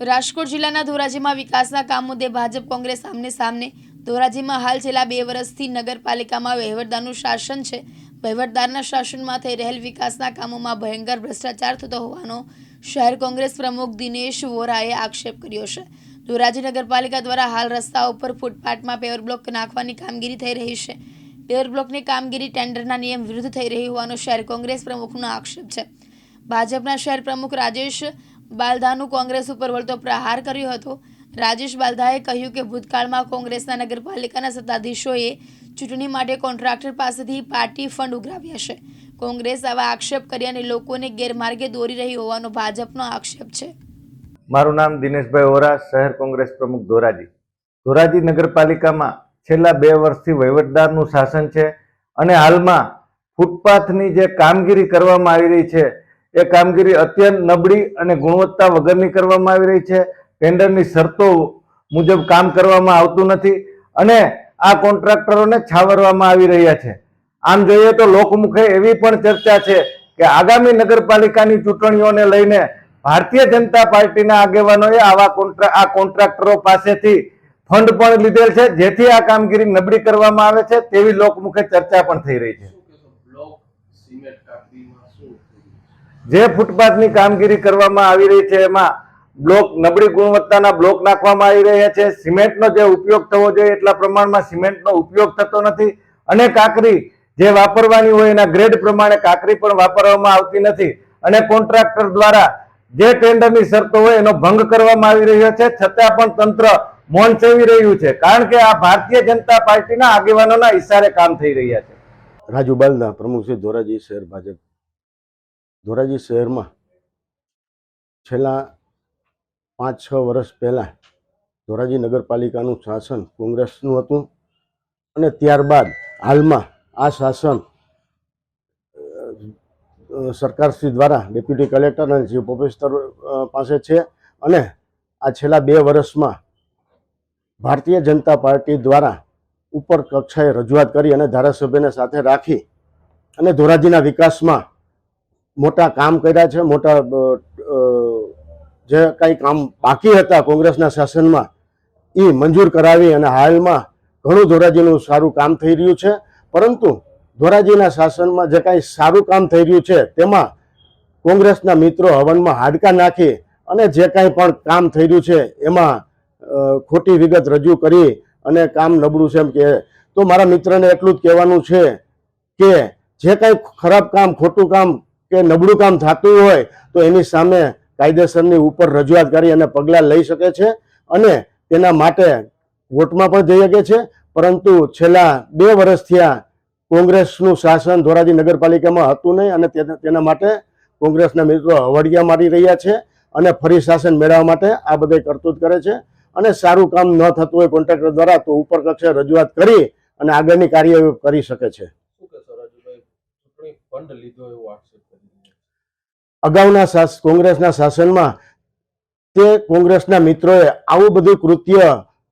રાજકોટ જિલ્લાના ધોરાજીમાં વિકાસના કામ મુદ્દે ભાજપ કોંગ્રેસ આમને સામને। ધોરાજીમાં હાલ છેલ્લા 2 વર્ષથી નગરપાલિકામાં વહીવટદારનું શાસન છે। વહીવટદારના શાસનમાં થઈ રહેલ વિકાસના કામોમાં ભયંકર ભ્રષ્ટાચાર થતો હોવાનો શહેર કોંગ્રેસ પ્રમુખ દિનેશ વોરાએ આક્ષેપ કર્યો છે। ધોરાજી નગરપાલિકા દ્વારા હાલ રસ્તા ઉપર ફૂટપાથમાં પેવર બ્લોક નાખવાની કામગીરી થઈ રહી છે। પેવર બ્લોકની કામગીરી ટેન્ડરના નિયમ વિરુદ્ધ થઈ રહી હોવાનો શહેર કોંગ્રેસ પ્રમુખનો આક્ષેપ છે। ભાજપના શહેર પ્રમુખ રાજેશ બાલધાનું કોંગ્રેસ ઉપર વળતો પ્રહાર કર્યો હતો। રાજેશ બાલધાએ કહ્યું કે ભૂતકાળમાં કોંગ્રેસના નગરપાલિકાના સત્તાધીશોએ ચૂંટણી માટે કોન્ટ્રાક્ટર પાસેથી પાર્ટી ફંડ ઉઘરાવ્યા છે। કોંગ્રેસ આવા આક્ષેપ કરી અને લોકોને ગેરમાર્ગે દોરી રહી હોવાનો ભાજપનો આક્ષેપ છે। મારું નામ દિનેશભાઈ વોરા, શહેર કોંગ્રેસ પ્રમુખ ધોરાજી। ધોરાજી નગરપાલિકામાં છેલ્લા 2 વર્ષથી વહીવટદારનું શાસન છે અને હાલમાં ફૂટપાથની જે કામગીરી કરવામાં આવી રહી છે એ કામગીરી અત્યંત નબળી અને ગુણવત્તા વગરની કરવામાં આવી રહી છે। ટેન્ડરની શરતો મુજબ કામ કરવામાં આવતું નથી અને આ કોન્ટ્રાક્ટરોને છાવરવામાં આવી રહ્યા છે। આમ જોઈએ તો લોકમુખે એવી પણ ચર્ચા છે કે આગામી નગરપાલિકાની ચૂંટણીઓને લઈને ભારતીય જનતા પાર્ટીના આગેવાનોએ આ કોન્ટ્રાક્ટરો પાસેથી ફંડ પણ લીધેલ છે, જેથી આ કામગીરી નબળી કરવામાં આવે છે તેવી લોકમુખે ચર્ચા પણ થઈ રહી છે। જે ફૂટપાથની કામગીરી કરવામાં આવી રહી છે એમાં બ્લોક નબળી ગુણવત્તાના બ્લોક નાખવામાં આવી રહ્યા છે। સિમેન્ટનો જે ઉપયોગ થવો જોઈએ એટલા પ્રમાણમાં સિમેન્ટનો ઉપયોગ થતો નથી અને કાંકરી જે વાપરવાની હોય એના ગ્રેડ પ્રમાણે કાંકરી પણ વાપરવામાં આવતી નથી અને કોન્ટ્રાક્ટર દ્વારા જે ટેન્ડરની શરતો હોય એનો ભંગ કરવામાં આવી રહ્યો છે, છતાં પણ તંત્ર મૌન સેવી રહ્યું છે, કારણ કે આ ભારતીય જનતા પાર્ટીના આગેવાનોના ઇશારે કામ થઈ રહ્યા છે। રાજુ બાલદા, પ્રમુખ છે ધોરાજી શહેર ભાજપ। ધોરાજી શહેરમાં છેલ્લા 5-6 વર્ષ પહેલાં ધોરાજી નગરપાલિકાનું શાસન કોંગ્રેસનું હતું અને ત્યારબાદ હાલમાં આ શાસન સરકારશ્રી દ્વારા ડેપ્યુટી કલેક્ટર અને ચીફ ઓફિસર પાસે છે અને આ છેલ્લા 2 વર્ષમાં ભારતીય જનતા પાર્ટી દ્વારા ઉપર કક્ષાએ રજૂઆત કરી અને ધારાસભ્યને સાથે રાખી અને ધોરાજીના વિકાસમાં મોટા કામ કર્યા છે। મોટા જે કંઈ કામ બાકી હતા કોંગ્રેસના શાસનમાં એ મંજૂર કરાવી અને હાલમાં ઘણું ધોરાજીનું સારું કામ થઈ રહ્યું છે। પરંતુ ધોરાજીના શાસનમાં જે કાંઈ સારું કામ થઈ રહ્યું છે તેમાં કોંગ્રેસના મિત્રો હવનમાં હાડકા નાખી અને જે કાંઈ પણ કામ થઈ રહ્યું છે એમાં ખોટી વિગત રજૂ કરી અને કામ નબળું છે એમ કે તો મારા મિત્રને એટલું જ કહેવાનું છે કે જે કાંઈ ખરાબ કામ, ખોટું કામ કે નબળું કામ થતું હોય તો એની સામે કાયદેસરની ઉપર રજૂઆત કરી અને પગલાં લઈ શકે છે અને તેના માટે કોર્ટમાં પણ જઈ શકે છે। પરંતુ છેલ્લા 2 વર્ષથી આ કોંગ્રેસનું શાસન ધોરાજી નગરપાલિકામાં હતું નહીં અને તેના માટે કોંગ્રેસના મિત્રો હવડિયા મારી રહ્યા છે અને ફરી શાસન મેળવવા માટે આ બધે કરતૂત કરે છે અને સારું કામ ન થતું હોય કોન્ટ્રાક્ટર દ્વારા તો ઉપર કક્ષાએ રજૂઆત કરી અને આગળની કાર્યવાહી કરી શકે છે। અગાઉના કોંગ્રેસના શાસનમાં તે કોંગ્રેસના મિત્રોએ આવું બધું કૃત્ય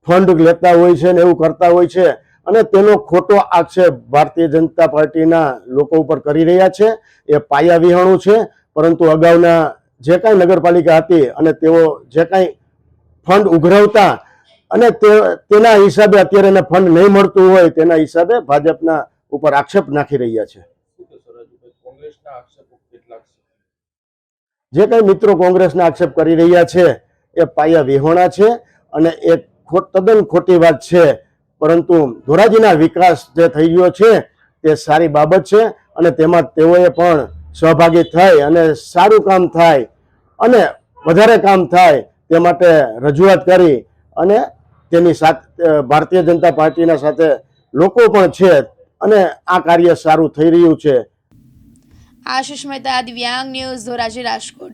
ફંડ લેતા હોય છે ને એવું કરતા હોય છે અને તેનો ખોટો આક્ષેપ ભારતીય જનતા પાર્ટીના લોકો ઉપર કરી રહ્યા છે। એ પાયા વિહોણું છે। પરંતુ અગાઉના જે કાંઈ નગરપાલિકા હતી અને તેઓ જે કાંઈ ફંડ ઉઘરાવતા અને તેના હિસાબે અત્યારે એને ફંડ નહીં મળતું હોય તેના હિસાબે ભાજપના ઉપર આક્ષેપ નાખી રહ્યા છે। જે કંઈ મિત્રો કોંગ્રેસના આક્ષેપ કરી રહ્યા છે એ પાયા વિહોણા છે અને એ તદ્દન ખોટી વાત છે। પરંતુ ધોરાજીના વિકાસ જે થઈ રહ્યો છે તે સારી બાબત છે અને તેમાં તેઓએ પણ સહભાગી થઈ અને સારું કામ થાય અને વધારે કામ થાય તે માટે રજૂઆત કરી અને તેની સાથે ભારતીય જનતા પાર્ટીના સાથે લોકો પણ છે અને આ કાર્ય સારું થઈ રહ્યું છે। આશિષ મહેતા, દિવ્યાંગ ન્યૂઝ, ધોરાજી, રાજકોટ।